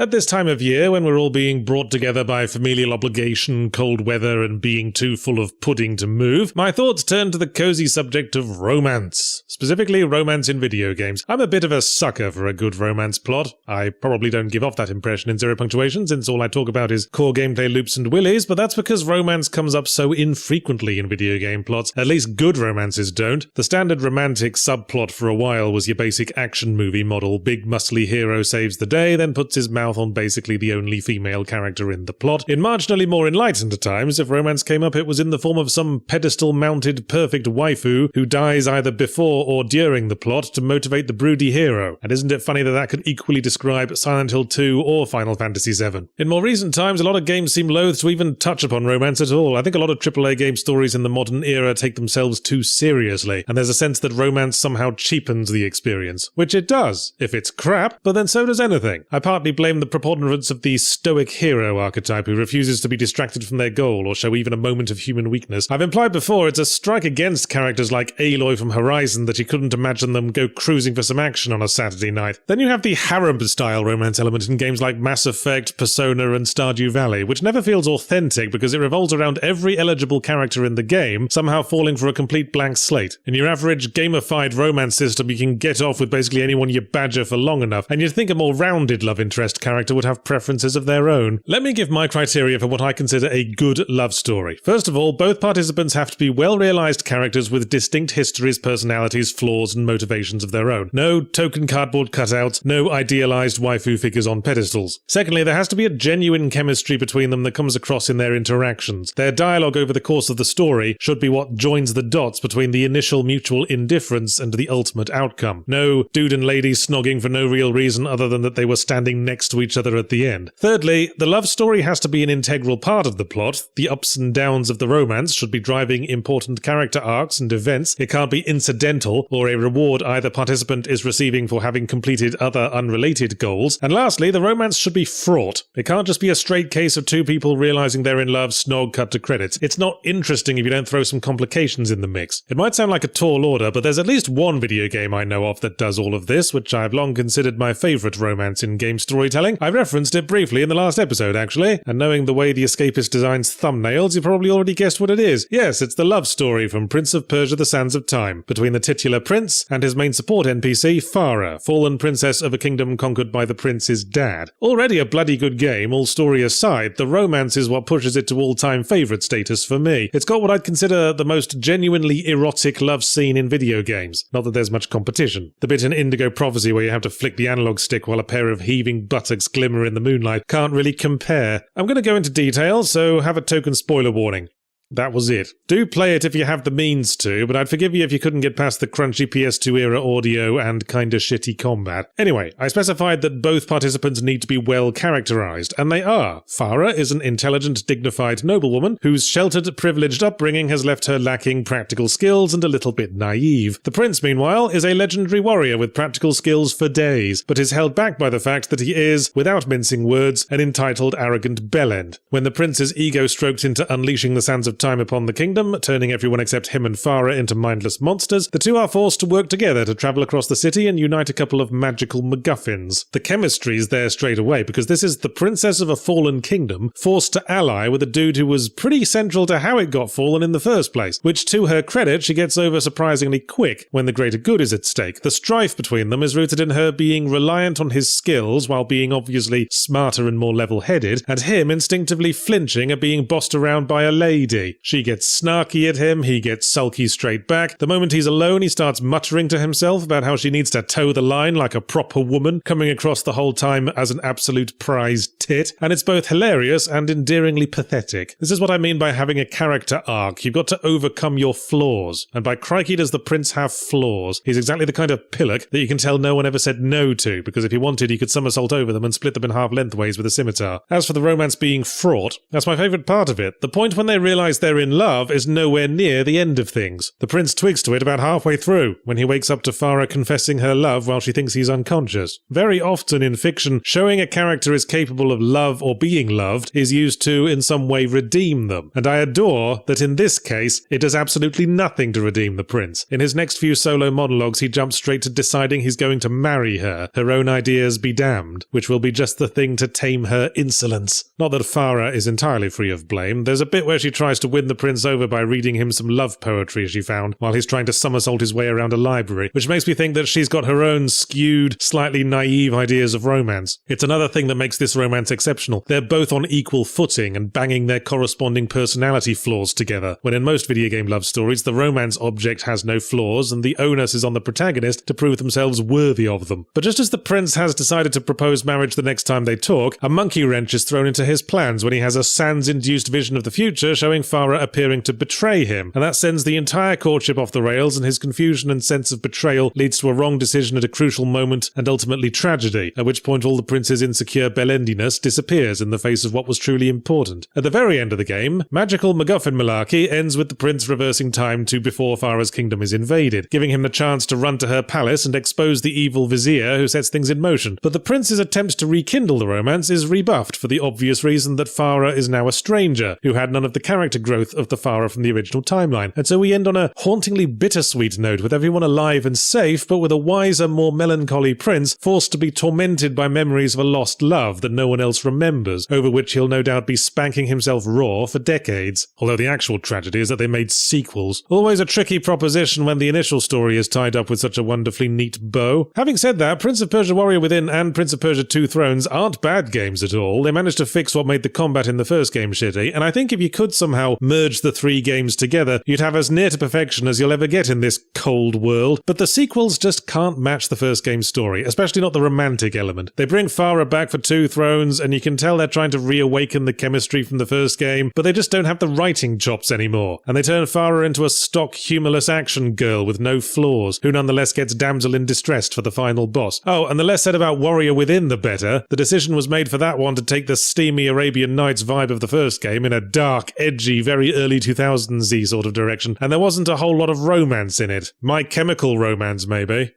At this time of year, when we're all being brought together by familial obligation, cold weather, and being too full of pudding to move, my thoughts turn to the cozy subject of romance. Specifically, romance in video games. I'm a bit of a sucker for a good romance plot. I probably don't give off that impression in Zero Punctuation, since all I talk about is core gameplay loops and willies, but that's because romance comes up so infrequently in video game plots. At least good romances don't. The standard romantic subplot for a while was your basic action movie model. Big muscly hero saves the day, then puts his mouth on basically the only female character in the plot. In marginally more enlightened times, if romance came up, it was in the form of some pedestal-mounted perfect waifu who dies either before or during the plot to motivate the broody hero. And isn't it funny that that could equally describe Silent Hill 2 or Final Fantasy 7? In more recent times, a lot of games seem loath to even touch upon romance at all. I think a lot of AAA game stories in the modern era take themselves too seriously, and there's a sense that romance somehow cheapens the experience. Which it does, if it's crap, but then so does anything. I partly blame the preponderance of the stoic hero archetype who refuses to be distracted from their goal or show even a moment of human weakness. I've implied before it's a strike against characters like Aloy from Horizon that you couldn't imagine them go cruising for some action on a Saturday night. Then you have the harem-style romance element in games like Mass Effect, Persona, and Stardew Valley, which never feels authentic because it revolves around every eligible character in the game somehow falling for a complete blank slate. In your average gamified romance system, you can get off with basically anyone you badger for long enough, and you'd think a more rounded love interest character would have preferences of their own. Let me give my criteria for what I consider a good love story. First of all, both participants have to be well-realized characters with distinct histories, personalities, flaws, and motivations of their own. No token cardboard cutouts, no idealized waifu figures on pedestals. Secondly, there has to be a genuine chemistry between them that comes across in their interactions. Their dialogue over the course of the story should be what joins the dots between the initial mutual indifference and the ultimate outcome. No dude and lady snogging for no real reason other than that they were standing next to each other at the end. Thirdly, the love story has to be an integral part of the plot. The ups and downs of the romance should be driving important character arcs and events. It can't be incidental or a reward either participant is receiving for having completed other unrelated goals. And lastly, the romance should be fraught. It can't just be a straight case of two people realizing they're in love, snog, cut to credits. It's not interesting if you don't throw some complications in the mix. It might sound like a tall order, but there's at least one video game I know of that does all of this, which I've long considered my favorite romance in game storytelling. I referenced it briefly in the last episode, actually, and knowing the way the Escapist designs thumbnails, you probably already guessed what it is. Yes, it's the love story from Prince of Persia: The Sands of Time, between the titular prince and his main support NPC, Farah, fallen princess of a kingdom conquered by the prince's dad. Already a bloody good game, all story aside, the romance is what pushes it to all-time favourite status for me. It's got what I'd consider the most genuinely erotic love scene in video games. Not that there's much competition. The bit in Indigo Prophecy where you have to flick the analog stick while a pair of heaving buttocks glimmer in the moonlight can't really compare. I'm going to go into detail, so have a token spoiler warning. That was it. Do play it if you have the means to, but I'd forgive you if you couldn't get past the crunchy PS2 era audio and kinda shitty combat. Anyway, I specified that both participants need to be well characterized, and they are. Farah is an intelligent, dignified noblewoman whose sheltered, privileged upbringing has left her lacking practical skills and a little bit naive. The prince, meanwhile, is a legendary warrior with practical skills for days, but is held back by the fact that he is, without mincing words, an entitled, arrogant bellend. When the prince's ego stroked into unleashing the sands of time upon the kingdom, turning everyone except him and Farah into mindless monsters, the two are forced to work together to travel across the city and unite a couple of magical MacGuffins. The chemistry's there straight away, because this is the princess of a fallen kingdom forced to ally with a dude who was pretty central to how it got fallen in the first place, which to her credit she gets over surprisingly quick when the greater good is at stake. The strife between them is rooted in her being reliant on his skills while being obviously smarter and more level-headed, and him instinctively flinching at being bossed around by a lady. She gets snarky at him, he gets sulky straight back. The moment he's alone, he starts muttering to himself about how she needs to toe the line like a proper woman, coming across the whole time as an absolute prized tit. And it's both hilarious and endearingly pathetic. This is what I mean by having a character arc. You've got to overcome your flaws. And by crikey does the prince have flaws. He's exactly the kind of pillock that you can tell no one ever said no to, because if he wanted, he could somersault over them and split them in half lengthways with a scimitar. As for the romance being fraught, that's my favourite part of it. The point when they realise realize they're in love is nowhere near the end of things. The prince twigs to it about halfway through, when he wakes up to Farah confessing her love while she thinks he's unconscious. Very often in fiction, showing a character is capable of love or being loved is used to, in some way, redeem them. And I adore that in this case, it does absolutely nothing to redeem the prince. In his next few solo monologues, he jumps straight to deciding he's going to marry her own ideas be damned, which will be just the thing to tame her insolence. Not that Farah is entirely free of blame. There's a bit where she tries to win the prince over by reading him some love poetry she found while he's trying to somersault his way around a library, which makes me think that she's got her own skewed, slightly naive ideas of romance. It's another thing that makes this romance exceptional. They're both on equal footing and banging their corresponding personality flaws together, when in most video game love stories, the romance object has no flaws and the onus is on the protagonist to prove themselves worthy of them. But just as the prince has decided to propose marriage the next time they talk, a monkey wrench is thrown into his plans when he has a Sans-induced vision of the future showing Farah appearing to betray him, and that sends the entire courtship off the rails, and his confusion and sense of betrayal leads to a wrong decision at a crucial moment and ultimately tragedy, at which point all the prince's insecure bellendiness disappears in the face of what was truly important. At the very end of the game, magical MacGuffin malarkey ends with the prince reversing time to before Farah's kingdom is invaded, giving him the chance to run to her palace and expose the evil vizier who sets things in motion. But the prince's attempt to rekindle the romance is rebuffed for the obvious reason that Farah is now a stranger, who had none of the character growth of the Farah from the original timeline. And so we end on a hauntingly bittersweet note, with everyone alive and safe, but with a wiser, more melancholy prince forced to be tormented by memories of a lost love that no one else remembers, over which he'll no doubt be spanking himself raw for decades. Although the actual tragedy is that they made sequels. Always a tricky proposition when the initial story is tied up with such a wonderfully neat bow. Having said that, Prince of Persia Warrior Within and Prince of Persia Two Thrones aren't bad games at all. They managed to fix what made the combat in the first game shitty, and I think if you could somehow merge the three games together, you'd have as near to perfection as you'll ever get in this cold world. But the sequels just can't match the first game's story, especially not the romantic element. They bring Farah back for Two Thrones, and you can tell they're trying to reawaken the chemistry from the first game, but they just don't have the writing chops anymore. And they turn Farah into a stock, humorless action girl with no flaws, who nonetheless gets damsel in distress for the final boss. Oh, and the less said about Warrior Within, the better. The decision was made for that one to take the steamy Arabian Nights vibe of the first game in a dark, edgy, very early 2000s-y sort of direction, and there wasn't a whole lot of romance in it. My Chemical Romance, maybe.